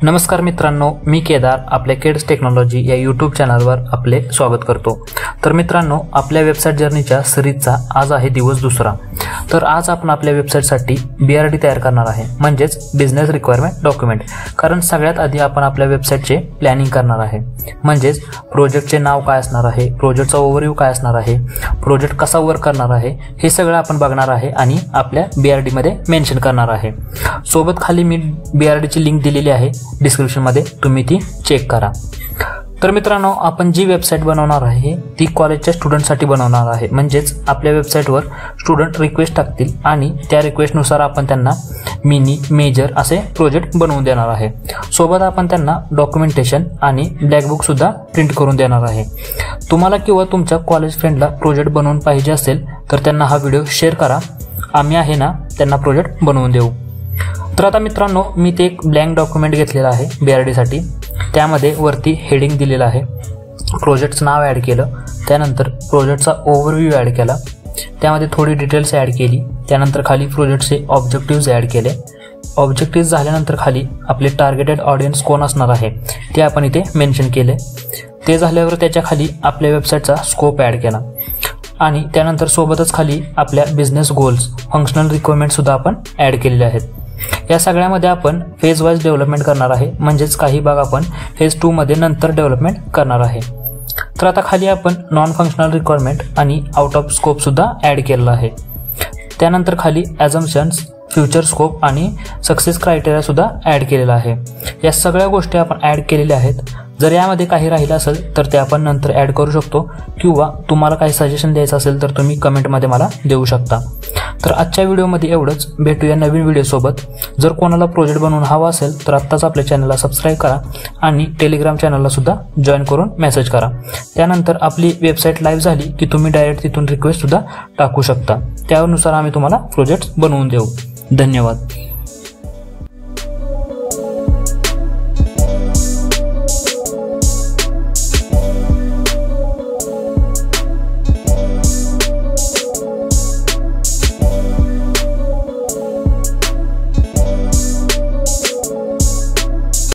नमस्कार मित्रांनो, मी केदार आपल्या किड्स टेक्नॉलॉजी या यूट्यूब चॅनलवर आपले स्वागत करतो। तर मित्रांनो, आपल्या वेबसाईट जर्नीच्या सिरीजचा आज आहे दिवस दुसरा। तर आज आपण आपल्या वेबसाईटसाठी BRD तयार करणार आहे, म्हणजेच बिझनेस रिक्वायरमेंट डॉक्युमेंट। कारण सगळ्यात आधी आपण आपल्या वेबसाईटचे प्लॅनिंग करणार आहे, म्हणजेच प्रोजेक्टचे नाव काय असणार आहे, प्रोजेक्टचा ओव्हरव्ह्यू काय असणार आहे, प्रोजेक्ट कसा वर्क करणार आहे, हे सगळं आपण बघणार आहे आणि आपल्या BRD मध्ये मेन्शन करणार आहे। सोबत खाली मी BRD ची लिंक दिलेली आहे डिस्क्रिप्शन मध्ये, तुम्ही ती चेक करा। तर मित्रांनो, आपण जी वेबसाईट बनवणार आहे ती कॉलेजच्या स्टुडंटसाठी बनवणार आहे, म्हणजेच आपल्या वेबसाईटवर स्टुडंट रिक्वेस्ट टाकतील आणि त्या रिक्वेस्टनुसार आपण त्यांना मिनी मेजर असे प्रोजेक्ट बनवून देणार आहे। सोबत आपण त्यांना डॉक्युमेंटेशन आणि ब्लॅक बुक सुद्धा प्रिंट करून देणार आहे। तुम्हाला किंवा तुमच्या कॉलेज फ्रेंडला प्रोजेक्ट बनवून पाहिजे असेल तर त्यांना हा व्हिडिओ शेअर करा, आम्ही आहे ना त्यांना प्रोजेक्ट बनवून देऊ। तर आता मित्रांनो, मी ते एक ब्लँक डॉक्युमेंट घेतलेला आहे BRD साठी। त्यामध्ये वरती हेडिंग दिलेलं आहे, प्रोजेक्टचं नाव ॲड केलं, त्यानंतर प्रोजेक्टचा ओव्हरव्ह्यू ॲड केला, त्यामध्ये थोडी डिटेल्स ॲड केली, त्यानंतर खाली प्रोजेक्टचे ऑब्जेक्टिव्ज ॲड केले। ऑब्जेक्टिव्ज झाल्यानंतर खाली आपले टार्गेटेड ऑडियन्स कोण असणार आहे ते आपण इथे मेन्शन केले। ते झाल्यावर त्याच्या खाली आपल्या वेबसाईटचा स्कोप ॲड केला आणि त्यानंतर सोबतच खाली आपल्या बिझनेस गोल्स, फंक्शनल रिक्वायरमेंट सुद्धा आपण ॲड केलेले आहेत। या सगळ्यामध्ये आपण फेज वाईज डेव्हलपमेंट करणार आहे, म्हणजेच काही भाग आपण फेज 2 मध्ये नंतर डेव्हलपमेंट करणार आहे। तर आता खाली आपण नॉन फंक्शनल रिक्वायरमेंट आणि आउट ऑफ स्कोप सुद्धा ॲड केलेला आहे। त्यानंतर खाली ॲझम्पशन्स, फ्युचर स्कोप आणि सक्सेस क्रायटेरिया सुद्धा ॲड केलेला आहे। या सगळ्या गोष्टी आपण ॲड केलेल्या आहेत। जर यामध्ये काही राहिलं असेल तर ते आपण नंतर ॲड करू शकतो, किंवा तुम्हाला काही सजेशन द्यायचं असेल तर तुम्ही कमेंटमध्ये मला देऊ शकता। तर आजच्या व्हिडिओमध्ये एवढंच, भेटूया नवीन व्हिडिओसोबत। जर कोणाला प्रोजेक्ट बनवून हवा असेल तर आत्ताच आपल्या चॅनलला सबस्क्राईब करा आणि टेलिग्राम चॅनलला सुद्धा जॉईन करून मेसेज करा। त्यानंतर आपली वेबसाईट लाईव्ह झाली की तुम्ही डायरेक्ट तिथून रिक्वेस्ट सुद्धा टाकू शकता, त्यानुसार आम्ही तुम्हाला प्रोजेक्ट बनवून देऊ। धन्यवाद।